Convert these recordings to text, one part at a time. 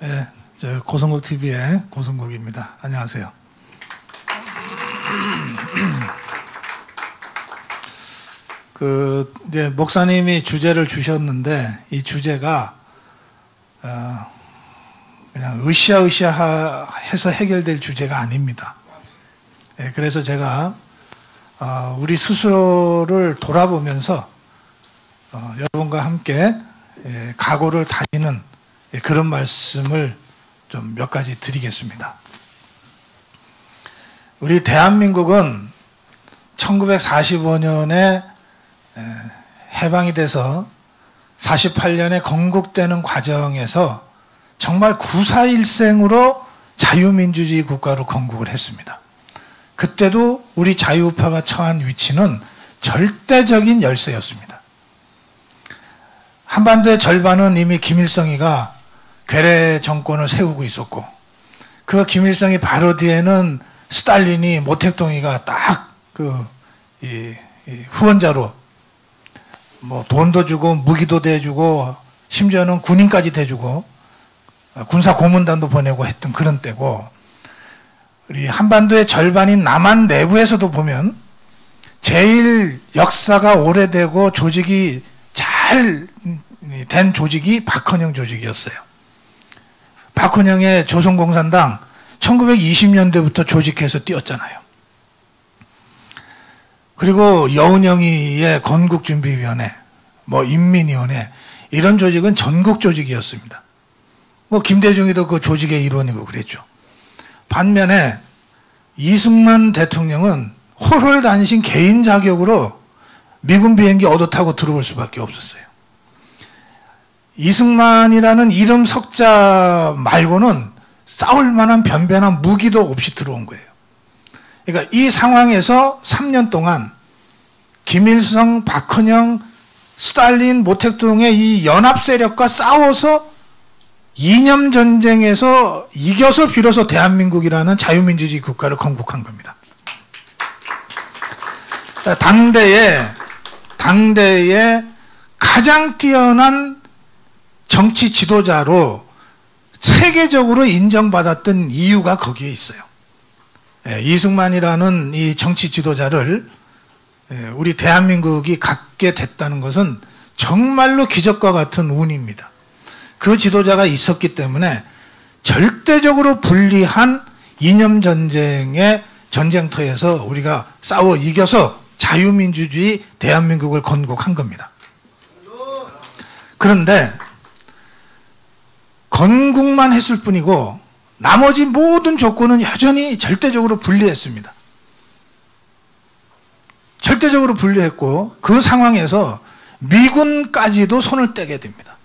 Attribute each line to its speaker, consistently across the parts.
Speaker 1: 네, 저 고성국 TV의 고성국입니다. 안녕하세요. 이제 목사님이 주제를 주셨는데 이 주제가 그냥 으쌰으쌰 해서 해결될 주제가 아닙니다. 네, 그래서 제가 우리 스스로를 돌아보면서 여러분과 함께 각오를 다지는 그런 말씀을 좀 몇 가지 드리겠습니다. 우리 대한민국은 1945년에 해방이 돼서 48년에 건국되는 과정에서 정말 구사일생으로 자유민주주의 국가로 건국을 했습니다. 그때도 우리 자유우파가 처한 위치는 절대적인 열세였습니다. 한반도의 절반은 이미 김일성이가 괴뢰 정권을 세우고 있었고, 그 김일성이 바로 뒤에는 스탈린이 모택동이가 딱 후원자로 뭐 돈도 주고 무기도 대주고 심지어는 군인까지 대주고 군사 고문단도 보내고 했던 그런 때고, 우리 한반도의 절반인 남한 내부에서도 보면 제일 역사가 오래되고 조직이 잘 된 조직이 박헌영 조직이었어요. 박헌영의 조선공산당 1920년대부터 조직해서 띄웠잖아요. 그리고 여운형이의 건국준비위원회, 뭐 인민위원회, 이런 조직은 전국 조직이었습니다. 뭐 김대중이도 그 조직의 일원이고 그랬죠. 반면에 이승만 대통령은 홀홀단신 개인 자격으로 미군 비행기 얻어 타고 들어올 수밖에 없었어요. 이승만이라는 이름 석자 말고는 싸울 만한 변변한 무기도 없이 들어온 거예요. 그러니까 이 상황에서 3년 동안 김일성, 박헌영, 스탈린, 모택동의 이 연합 세력과 싸워서 이념 전쟁에서 이겨서 비로소 대한민국이라는 자유민주주의 국가를 건국한 겁니다. 당대의 가장 뛰어난 정치 지도자로 세계적으로 인정받았던 이유가 거기에 있어요. 이승만이라는 이 정치 지도자를 우리 대한민국이 갖게 됐다는 것은 정말로 기적과 같은 운입니다. 그 지도자가 있었기 때문에 절대적으로 불리한 이념 전쟁의 전쟁터에서 우리가 싸워 이겨서 자유민주주의 대한민국을 건국한 겁니다. 그런데 건국만 했을 뿐이고 나머지 모든 조건은 여전히 절대적으로 불리했습니다. 절대적으로 불리했고 그 상황에서 미군까지도 손을 떼게 됩니다.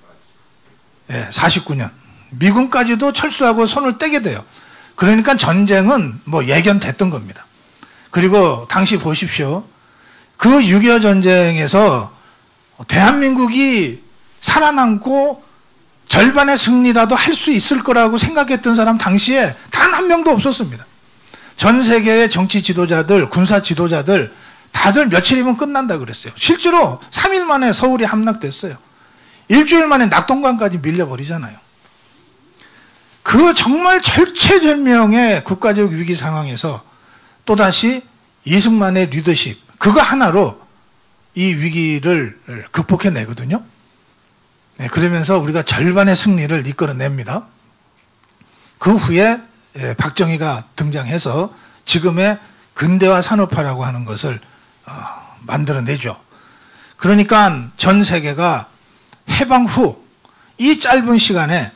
Speaker 1: 49년 미군까지도 철수하고 손을 떼게 돼요. 그러니까 전쟁은 뭐 예견됐던 겁니다. 그리고 당시 보십시오. 그 6.25 전쟁에서 대한민국이 살아남고 절반의 승리라도 할 수 있을 거라고 생각했던 사람 당시에 단 한 명도 없었습니다. 전 세계의 정치 지도자들, 군사 지도자들 다들 며칠이면 끝난다 그랬어요. 실제로 3일 만에 서울이 함락됐어요. 일주일 만에 낙동강까지 밀려버리잖아요. 그 정말 절체절명의 국가적 위기 상황에서 또다시 이승만의 리더십, 그거 하나로 이 위기를 극복해내거든요. 그러면서 우리가 절반의 승리를 이끌어냅니다. 그 후에 박정희가 등장해서 지금의 근대화 산업화라고 하는 것을 만들어내죠. 그러니까 전 세계가 해방 후 이 짧은 시간에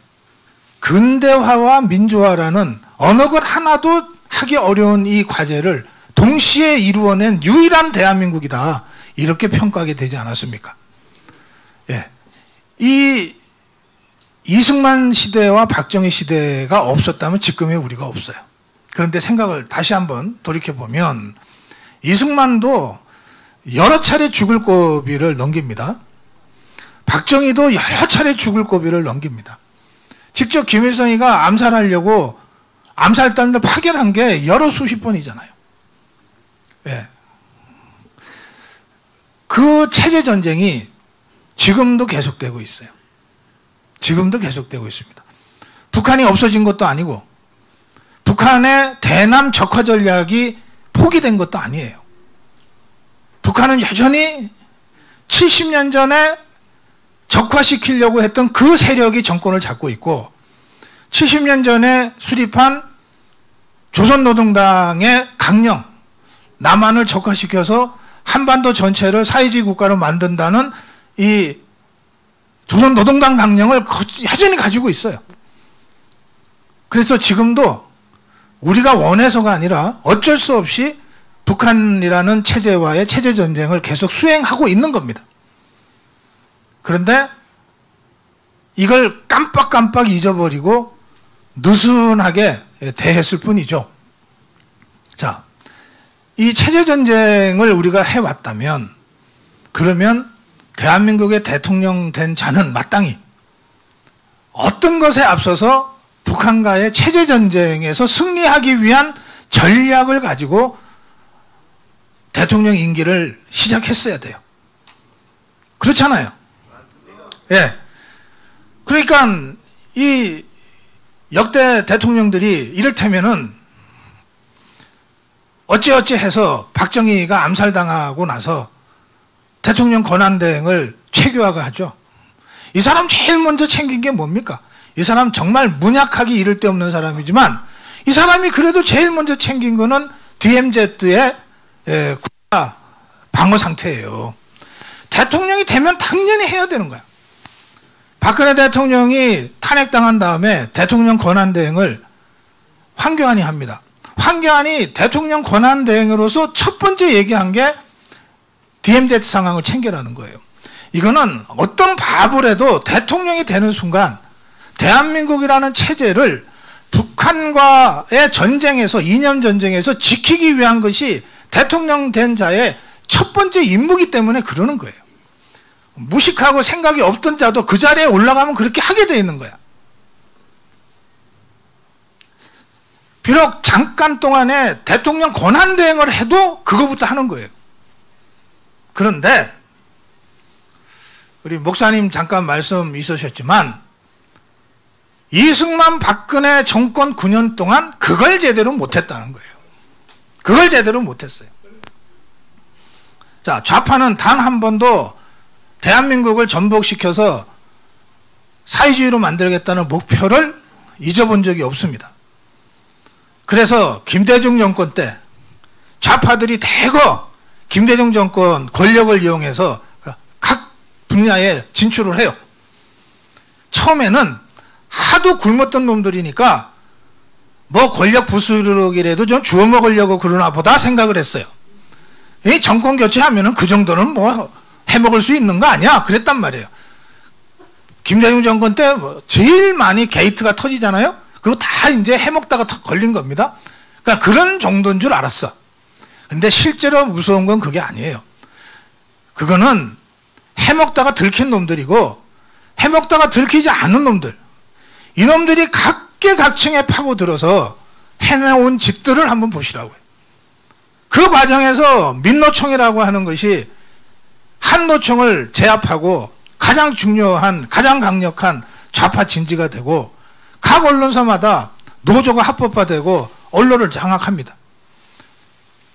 Speaker 1: 근대화와 민주화라는 어느 것 하나도 하기 어려운 이 과제를 동시에 이루어낸 유일한 대한민국이다. 이렇게 평가하게 되지 않았습니까? 이 이승만 시대와 박정희 시대가 없었다면 지금의 우리가 없어요. 그런데 생각을 다시 한번 돌이켜보면 이승만도 여러 차례 죽을 고비를 넘깁니다. 박정희도 여러 차례 죽을 고비를 넘깁니다. 직접 김일성이가 암살하려고 암살단을 파견한 게 여러 수십 번이잖아요. 그 체제 전쟁이 지금도 계속되고 있어요. 지금도 계속되고 있습니다. 북한이 없어진 것도 아니고 북한의 대남 적화 전략이 포기된 것도 아니에요. 북한은 여전히 70년 전에 적화시키려고 했던 그 세력이 정권을 잡고 있고 70년 전에 수립한 조선노동당의 강령, 남한을 적화시켜서 한반도 전체를 사회주의 국가로 만든다는 이 조선노동당 강령을 여전히 가지고 있어요. 그래서 지금도 우리가 원해서가 아니라 어쩔 수 없이 북한이라는 체제와의 체제전쟁을 계속 수행하고 있는 겁니다. 그런데 이걸 깜빡깜빡 잊어버리고 느슨하게 대했을 뿐이죠. 자, 이 체제전쟁을 우리가 해왔다면 그러면 대한민국의 대통령 된 자는 마땅히 어떤 것에 앞서서 북한과의 체제전쟁에서 승리하기 위한 전략을 가지고 대통령 임기를 시작했어야 돼요. 그렇잖아요. 예. 그러니까 이 역대 대통령들이 이를테면은 어찌어찌 해서 박정희가 암살당하고 나서 대통령 권한대행을 최규하가 하죠. 이 사람 제일 먼저 챙긴 게 뭡니까? 이 사람 정말 문약하기 이를 데 없는 사람이지만 이 사람이 그래도 제일 먼저 챙긴 거는 DMZ의 국가 방어 상태예요. 대통령이 되면 당연히 해야 되는 거야. 박근혜 대통령이 탄핵당한 다음에 대통령 권한대행을 황교안이 합니다. 황교안이 대통령 권한대행으로서 첫 번째 얘기한 게 DMZ 상황을 챙겨라는 거예요. 이거는 어떤 바보라도 대통령이 되는 순간 대한민국이라는 체제를 북한과의 전쟁에서, 이념 전쟁에서 지키기 위한 것이 대통령 된 자의 첫 번째 임무이기 때문에 그러는 거예요. 무식하고 생각이 없던 자도 그 자리에 올라가면 그렇게 하게 돼 있는 거야. 비록 잠깐 동안에 대통령 권한대행을 해도 그거부터 하는 거예요. 그런데 우리 목사님 잠깐 말씀 있으셨지만 이승만 박근혜 정권 9년 동안 그걸 제대로 못했다는 거예요. 그걸 제대로 못했어요. 자, 좌파는 단 한 번도 대한민국을 전복시켜서 사회주의로 만들겠다는 목표를 잊어본 적이 없습니다. 그래서 김대중 정권 때 좌파들이 대거 김대중 정권 권력을 이용해서 각 분야에 진출을 해요. 처음에는 하도 굶었던 놈들이니까 뭐 권력 부스러기라도 좀 주워 먹으려고 그러나 보다 생각을 했어요. 이 정권 교체하면은 그 정도는 뭐 해먹을 수 있는 거 아니야? 그랬단 말이에요. 김대중 정권 때 제일 많이 게이트가 터지잖아요? 그거 다 이제 해먹다가 걸린 겁니다. 그러니까 그런 정도인 줄 알았어. 근데 실제로 무서운 건 그게 아니에요. 그거는 해먹다가 들킨 놈들이고 해먹다가 들키지 않은 놈들. 이놈들이 각계각층에 파고들어서 해내온 짓들을 한번 보시라고요. 그 과정에서 민노총이라고 하는 것이 한노총을 제압하고 가장 중요한, 가장 강력한 좌파 진지가 되고 각 언론사마다 노조가 합법화되고 언론을 장악합니다.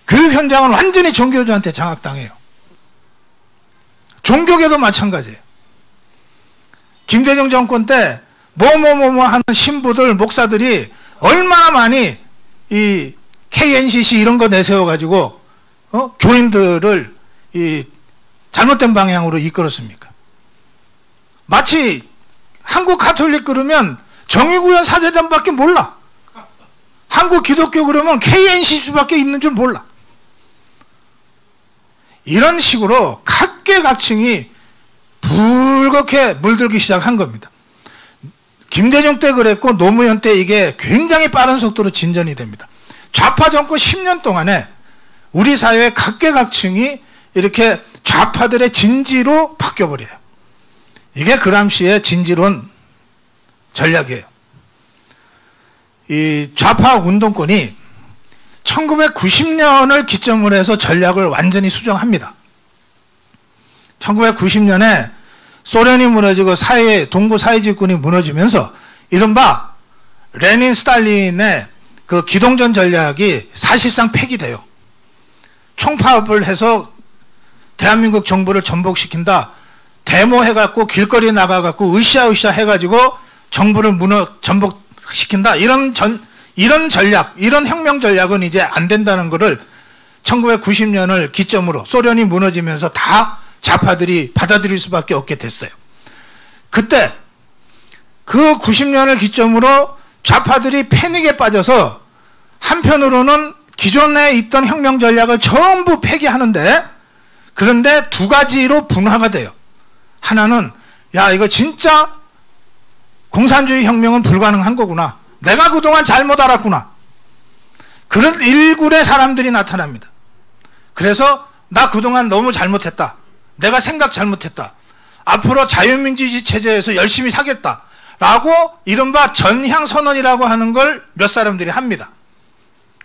Speaker 1: 그 현장은 완전히 종교주한테 장악당해요. 종교계도 마찬가지예요. 김대중 정권 때 뭐뭐뭐뭐 하는 신부들, 목사들이 얼마나 많이 이 KNCC 이런 거 내세워가지고 교인들을 이 잘못된 방향으로 이끌었습니까? 마치 한국 가톨릭 그러면 정의구현 사제단밖에 몰라. 한국 기독교 그러면 KNCC밖에 있는 줄 몰라. 이런 식으로 각계각층이 불겋게 물들기 시작한 겁니다. 김대중 때 그랬고 노무현 때 이게 굉장히 빠른 속도로 진전이 됩니다. 좌파 정권 10년 동안에 우리 사회의 각계각층이 이렇게 좌파들의 진지로 바뀌어버려요. 이게 그람시의 진지론 전략이에요. 이 좌파 운동권이 1990년을 기점으로 해서 전략을 완전히 수정합니다. 1990년에 소련이 무너지고 동부 사회주의권이 무너지면서 이른바 레닌, 스탈린의 그 기동전 전략이 사실상 폐기돼요. 총파업을 해서 대한민국 정부를 전복시킨다. 데모해갖고 길거리 나가갖고 으쌰으쌰 해가지고 정부를 전복시킨다. 이런 전략, 이런 혁명 전략은 이제 안 된다는 것을 1990년을 기점으로 소련이 무너지면서 다 좌파들이 받아들일 수밖에 없게 됐어요. 그때 그 90년을 기점으로 좌파들이 패닉에 빠져서 한편으로는 기존에 있던 혁명 전략을 전부 폐기하는데, 그런데 두 가지로 분화가 돼요. 하나는 야, 이거 진짜 공산주의 혁명은 불가능한 거구나. 내가 그동안 잘못 알았구나. 그런 일군의 사람들이 나타납니다. 그래서 나 그동안 너무 잘못했다. 내가 생각 잘못했다. 앞으로 자유민주주의 체제에서 열심히 사겠다. 라고 이른바 전향선언이라고 하는 걸 몇 사람들이 합니다.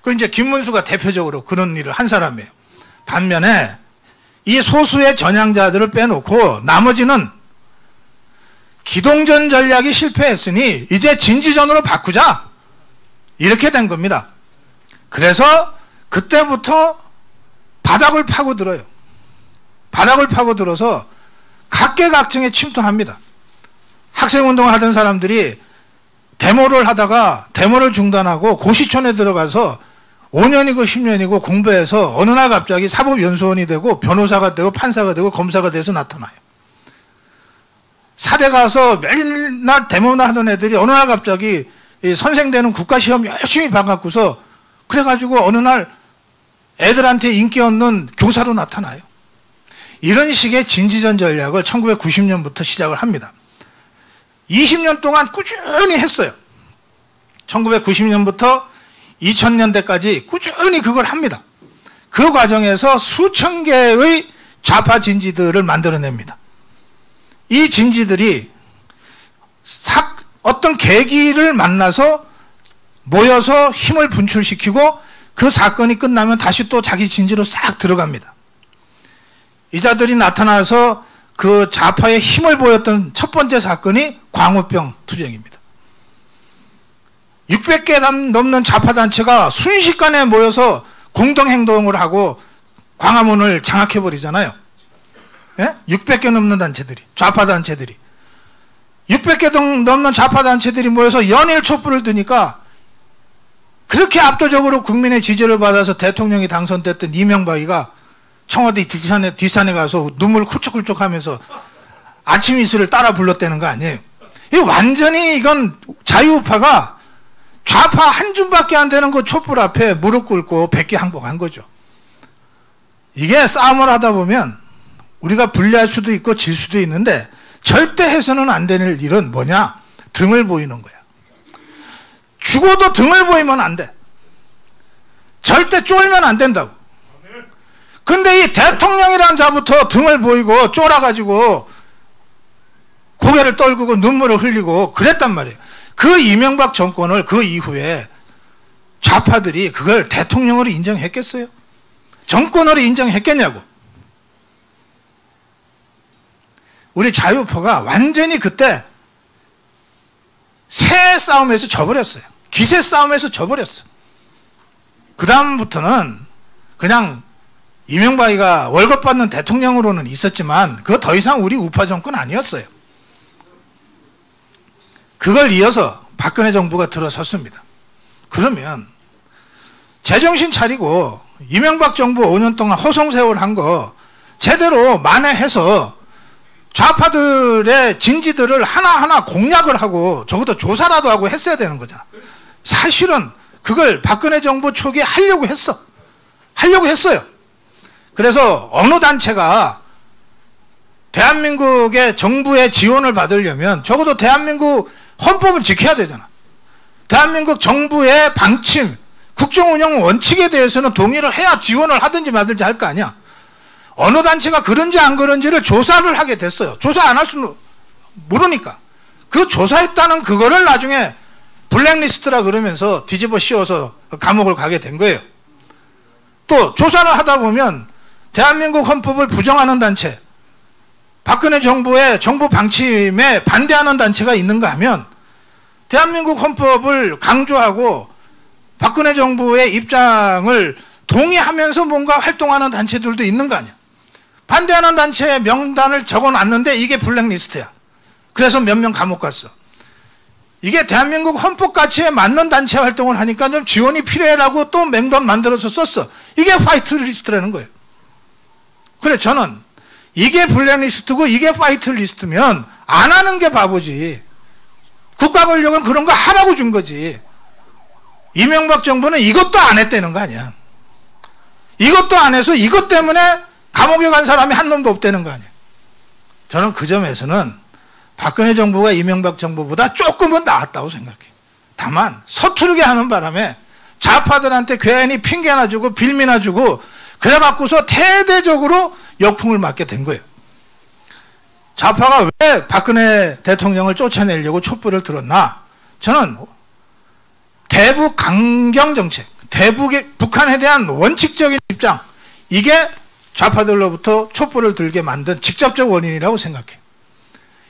Speaker 1: 그 이제 김문수가 대표적으로 그런 일을 한 사람이에요. 반면에 이 소수의 전향자들을 빼놓고 나머지는 기동전 전략이 실패했으니 이제 진지전으로 바꾸자. 이렇게 된 겁니다. 그래서 그때부터 바닥을 파고들어요. 바닥을 파고들어서 각계각층에 침투합니다. 학생운동을 하던 사람들이 데모를 하다가 데모를 중단하고 고시촌에 들어가서 5년이고 10년이고 공부해서 어느 날 갑자기 사법연수원이 되고 변호사가 되고 판사가 되고 검사가 돼서 나타나요. 사대 가서 매일날 데모나 하던 애들이 어느 날 갑자기 선생 되는 국가시험 열심히 봐갖고서 그래가지고 어느 날 애들한테 인기 없는 교사로 나타나요. 이런 식의 진지전 전략을 1990년부터 시작을 합니다. 20년 동안 꾸준히 했어요. 1990년부터 2000년대까지 꾸준히 그걸 합니다. 그 과정에서 수천 개의 좌파 진지들을 만들어냅니다. 이 진지들이 어떤 계기를 만나서 모여서 힘을 분출시키고 그 사건이 끝나면 다시 또 자기 진지로 싹 들어갑니다. 이 자들이 나타나서 그 좌파의 힘을 보였던 첫 번째 사건이 광우병 투쟁입니다. 600개 넘는 좌파단체가 순식간에 모여서 공동행동을 하고 광화문을 장악해버리잖아요. 예? 600개 넘는 단체들이, 좌파단체들이. 600개 넘는 좌파단체들이 모여서 연일 촛불을 드니까 그렇게 압도적으로 국민의 지지를 받아서 대통령이 당선됐던 이명박이가 청와대 뒷산에 가서 눈물 쿨쩍쿨쩍 하면서 아침 이슬을 따라 불렀다는 거 아니에요. 이 완전히 이건 자유우파가 좌파 한 줌밖에 안 되는 그 촛불 앞에 무릎 꿇고 백기 항복한 거죠. 이게 싸움을 하다 보면 우리가 불리할 수도 있고 질 수도 있는데 절대 해서는 안 되는 일은 뭐냐? 등을 보이는 거야. 죽어도 등을 보이면 안 돼. 절대 쫄면 안 된다고. 근데 이 대통령이라는 자부터 등을 보이고 쫄아가지고 고개를 떨구고 눈물을 흘리고 그랬단 말이에요. 그 이명박 정권을 그 이후에 좌파들이 그걸 대통령으로 인정했겠어요? 정권으로 인정했겠냐고. 우리 자유파가 완전히 그때 새 싸움에서 져버렸어요. 기세 싸움에서 져버렸어. 그 다음부터는 그냥 이명박이가 월급 받는 대통령으로는 있었지만 그거 더 이상 우리 우파 정권 아니었어요. 그걸 이어서 박근혜 정부가 들어섰습니다. 그러면 제정신 차리고 이명박 정부 5년 동안 허송세월 한 거 제대로 만회해서 좌파들의 진지들을 하나하나 공략을 하고 적어도 조사라도 하고 했어야 되는 거잖아. 사실은 그걸 박근혜 정부 초기에 하려고 했어요. 그래서 어느 단체가 대한민국의 정부의 지원을 받으려면 적어도 대한민국 헌법은 지켜야 되잖아. 대한민국 정부의 방침, 국정운영 원칙에 대해서는 동의를 해야 지원을 하든지 말든지 할 거 아니야. 어느 단체가 그런지 안 그런지를 조사를 하게 됐어요. 조사 안 할 수는 모르니까. 그 조사했다는 그거를 나중에 블랙리스트라 그러면서 뒤집어 씌워서 감옥을 가게 된 거예요. 또 조사를 하다 보면 대한민국 헌법을 부정하는 단체, 박근혜 정부의 정부 방침에 반대하는 단체가 있는가 하면 대한민국 헌법을 강조하고 박근혜 정부의 입장을 동의하면서 뭔가 활동하는 단체들도 있는 거 아니야. 반대하는 단체의 명단을 적어놨는데 이게 블랙리스트야. 그래서 몇 명 감옥 갔어. 이게 대한민국 헌법 가치에 맞는 단체 활동을 하니까 좀 지원이 필요해라고 또 명단 만들어서 썼어. 이게 화이트리스트라는 거예요. 그래, 저는 이게 블랙리스트고 이게 화이트리스트면 안 하는 게 바보지. 국가 권력은 그런 거 하라고 준 거지. 이명박 정부는 이것도 안 했다는 거 아니야. 이것도 안 해서 이것 때문에 감옥에 간 사람이 한 놈도 없다는 거 아니야. 저는 그 점에서는 박근혜 정부가 이명박 정부보다 조금은 나았다고 생각해요. 다만 서투르게 하는 바람에 좌파들한테 괜히 핑계나 주고 빌미나 주고 그래갖고서 대대적으로 역풍을 맞게 된 거예요. 좌파가 왜 박근혜 대통령을 쫓아내려고 촛불을 들었나? 저는 대북 강경 정책, 대북의 북한에 대한 원칙적인 입장, 이게 좌파들로부터 촛불을 들게 만든 직접적 원인이라고 생각해요.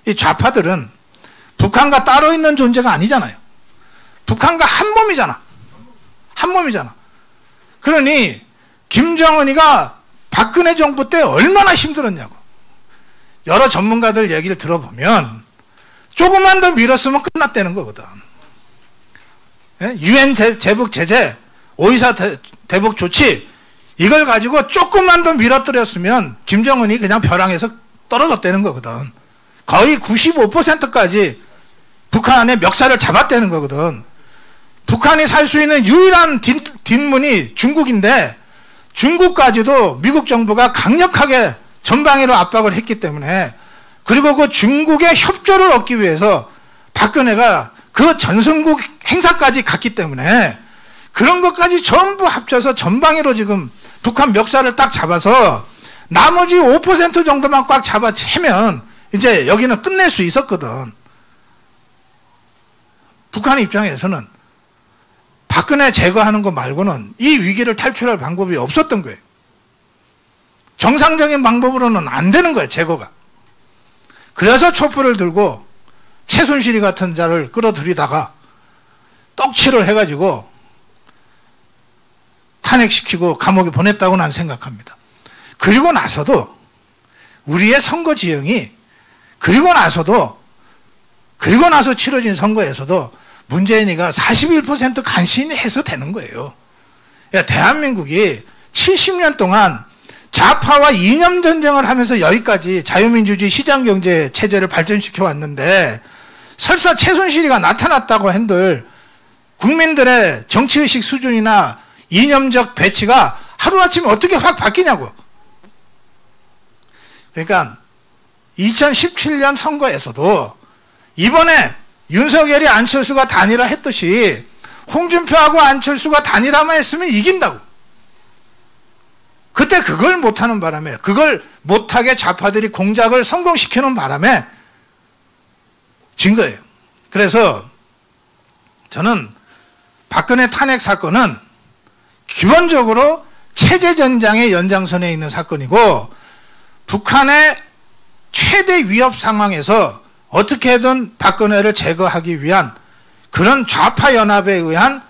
Speaker 1: 이 좌파들은 북한과 따로 있는 존재가 아니잖아요. 북한과 한 몸이잖아. 한 몸이잖아. 그러니 김정은이가 박근혜 정부 때 얼마나 힘들었냐고. 여러 전문가들 얘기를 들어보면 조금만 더 밀었으면 끝났다는 거거든. 유엔 제북 제재, 오이사 대북 조치, 이걸 가지고 조금만 더 밀어뜨렸으면 김정은이 그냥 벼랑에서 떨어졌다는 거거든. 거의 95%까지 북한의 멱살을 잡았다는 거거든. 북한이 살 수 있는 유일한 뒷문이 중국인데 중국까지도 미국 정부가 강력하게 전방위로 압박을 했기 때문에, 그리고 그 중국의 협조를 얻기 위해서 박근혜가 그 전성국 행사까지 갔기 때문에 그런 것까지 전부 합쳐서 전방위로 지금 북한 멱살을 딱 잡아서 나머지 5% 정도만 꽉 잡아 채면 이제 여기는 끝낼 수 있었거든. 북한 입장에서는 박근혜 제거하는 거 말고는 이 위기를 탈출할 방법이 없었던 거예요. 정상적인 방법으로는 안 되는 거예요, 제거가. 그래서 촛불을 들고 최순실이 같은 자를 끌어들이다가 떡칠을 해가지고 탄핵시키고 감옥에 보냈다고 난 생각합니다. 그리고 나서도 우리의 선거 지형이 그리고 나서 치러진 선거에서도 문재인이가 41% 간신히 해서 되는 거예요. 대한민국이 70년 동안 좌파와 이념 전쟁을 하면서 여기까지 자유민주주의 시장경제 체제를 발전시켜 왔는데, 설사 최순실이가 나타났다고 한들 국민들의 정치의식 수준이나 이념적 배치가 하루아침에 어떻게 확 바뀌냐고. 그러니까 2017년 선거에서도 이번에 윤석열이 안철수가 단일화 했듯이 홍준표하고 안철수가 단일화만 했으면 이긴다고. 그때 그걸 못하는 바람에, 그걸 못하게 좌파들이 공작을 성공시키는 바람에 진 거예요. 그래서 저는 박근혜 탄핵 사건은 기본적으로 체제전장의 연장선에 있는 사건이고, 북한의 최대 위협 상황에서 어떻게든 박근혜를 제거하기 위한 그런 좌파 연합에 의한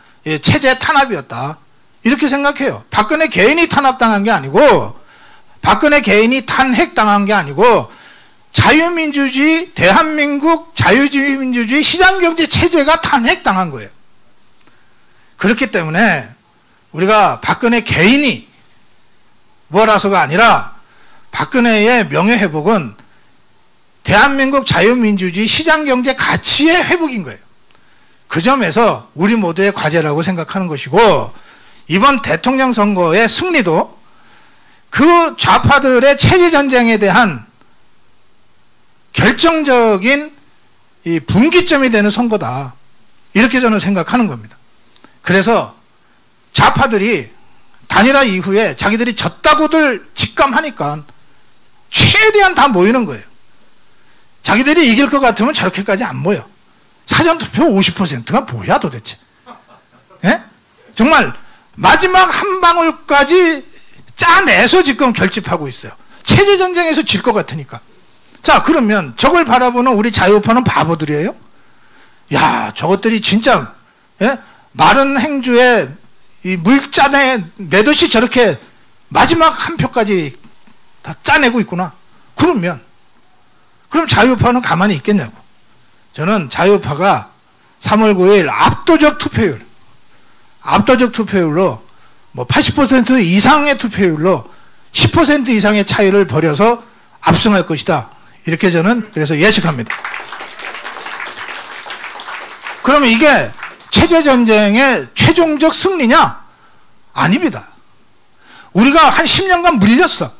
Speaker 1: 체제 탄압이었다, 이렇게 생각해요. 박근혜 개인이 탄압당한 게 아니고, 박근혜 개인이 탄핵당한 게 아니고, 자유민주주의, 대한민국 자유민주주의 시장경제 체제가 탄핵당한 거예요. 그렇기 때문에 우리가 박근혜 개인이 뭐라서가 아니라 박근혜의 명예회복은 대한민국 자유민주주의 시장경제 가치의 회복인 거예요. 그 점에서 우리 모두의 과제라고 생각하는 것이고, 이번 대통령 선거의 승리도 그 좌파들의 체제전쟁에 대한 결정적인 이 분기점이 되는 선거다, 이렇게 저는 생각하는 겁니다. 그래서 좌파들이 단일화 이후에 자기들이 졌다고들 직감하니까 최대한 다 모이는 거예요. 자기들이 이길 것 같으면 저렇게까지 안 모여. 사전투표 50%가 뭐야 도대체. 예? 정말 마지막 한 방울까지 짜내서 지금 결집하고 있어요. 체제전쟁에서 질 것 같으니까. 자, 그러면 저걸 바라보는 우리 자유파는 바보들이에요? 야, 저것들이 진짜, 예? 마른 행주에 이 물잔에 내듯이 저렇게 마지막 한 표까지 다 짜내고 있구나. 그럼 자유우파는 가만히 있겠냐고. 저는 자유우파가 3월 9일 압도적 투표율로 뭐 80% 이상의 투표율로 10% 이상의 차이를 벌여서 압승할 것이다. 이렇게 저는 그래서 예측합니다. 그러면 이게 체제전쟁의 최종적 승리냐? 아닙니다. 우리가 한 10년간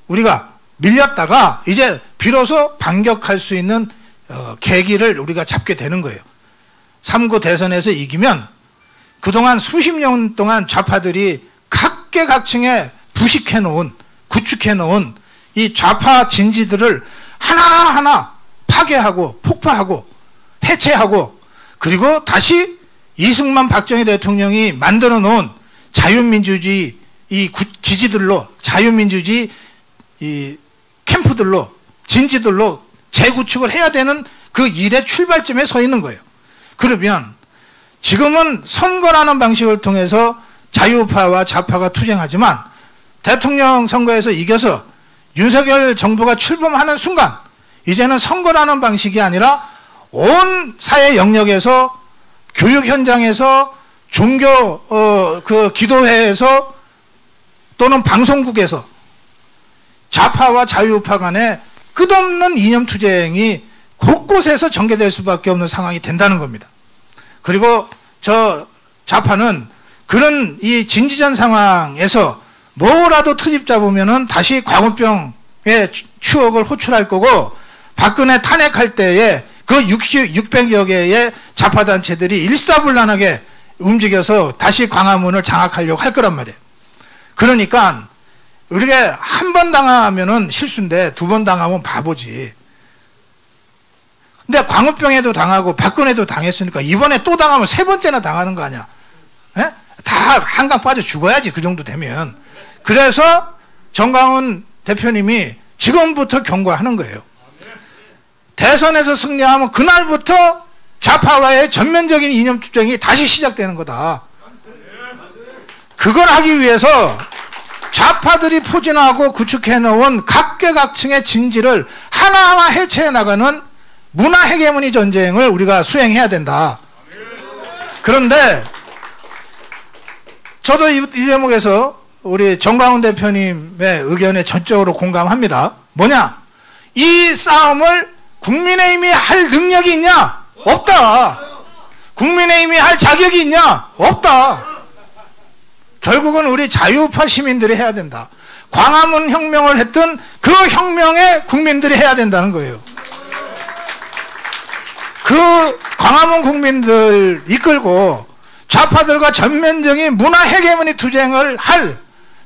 Speaker 1: 우리가 밀렸다가 이제 비로소 반격할 수 있는 계기를 우리가 잡게 되는 거예요. 3구 대선에서 이기면 그동안 수십 년 동안 좌파들이 각계각층에 구축해놓은 이 좌파 진지들을 하나하나 파괴하고 폭파하고 해체하고 그리고 다시 이승만 박정희 대통령이 만들어 놓은 자유민주주의 이 기지들로 자유민주주의 이 캠프들로 진지들로 재구축을 해야 되는 그 일의 출발점에 서 있는 거예요. 그러면 지금은 선거라는 방식을 통해서 자유파와 좌파가 투쟁하지만 대통령 선거에서 이겨서 윤석열 정부가 출범하는 순간 이제는 선거라는 방식이 아니라 온 사회 영역에서 교육 현장에서 종교 그 기도회에서 또는 방송국에서 좌파와 자유우파 간에 끝없는 이념 투쟁이 곳곳에서 전개될 수밖에 없는 상황이 된다는 겁니다. 그리고 저 좌파는 그런 이 진지전 상황에서 뭐라도 트집 잡으면은 다시 광우병의 추억을 호출할 거고 박근혜 탄핵할 때에 그 600여 개의 좌파단체들이 일사불란하게 움직여서 다시 광화문을 장악하려고 할 거란 말이에요. 그러니까 우리가 한 번 당하면은 실수인데 두 번 당하면 바보지. 근데 광우병에도 당하고 박근혜도 당했으니까 이번에 또 당하면 세 번째나 당하는 거 아니야. 에? 다 한강 빠져 죽어야지 그 정도 되면. 그래서 정광훈 대표님이 지금부터 경고하는 거예요. 대선에서 승리하면 그날부터 좌파와의 전면적인 이념 투쟁이 다시 시작되는 거다. 그걸 하기 위해서 좌파들이 포진하고 구축해놓은 각계각층의 진지를 하나하나 해체해 나가는 문화 헤게모니 전쟁을 우리가 수행해야 된다. 그런데 저도 이 대목에서 우리 정광훈 대표님의 의견에 전적으로 공감합니다. 뭐냐? 이 싸움을 국민의힘이 할 능력이 있냐? 없다. 국민의힘이 할 자격이 있냐? 없다. 결국은 우리 자유파 시민들이 해야 된다. 광화문 혁명을 했던 그 혁명에 국민들이 해야 된다는 거예요. 그 광화문 국민들 이끌고 좌파들과 전면적인 문화 헤게모니 투쟁을 할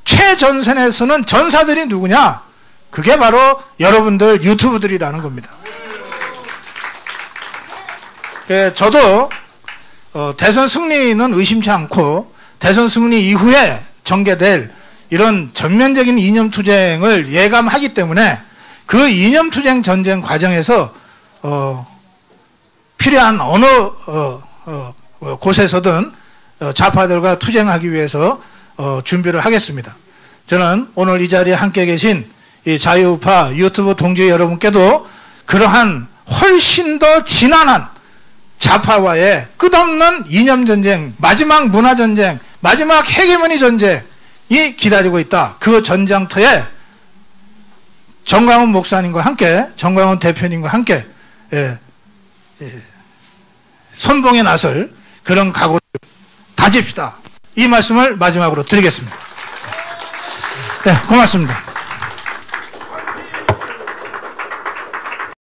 Speaker 1: 최전선에서는 전사들이 누구냐? 그게 바로 여러분들 유튜브들이라는 겁니다. 저도 대선 승리는 의심치 않고 대선 승리 이후에 전개될 이런 전면적인 이념 투쟁을 예감하기 때문에 그 이념 투쟁 전쟁 과정에서 필요한 어느 곳에서든 좌파들과 투쟁하기 위해서 준비를 하겠습니다. 저는 오늘 이 자리에 함께 계신 이 자유우파 유튜브 동지 여러분께도 그러한 훨씬 더 진한한 좌파와의 끝없는 이념전쟁, 마지막 문화전쟁, 마지막 헤게모니 전쟁이 기다리고 있다. 그 전장터에 정광훈 목사님과 함께, 정광훈 대표님과 함께 선봉에 나설 그런 각오를 다집시다. 이 말씀을 마지막으로 드리겠습니다. 네, 고맙습니다.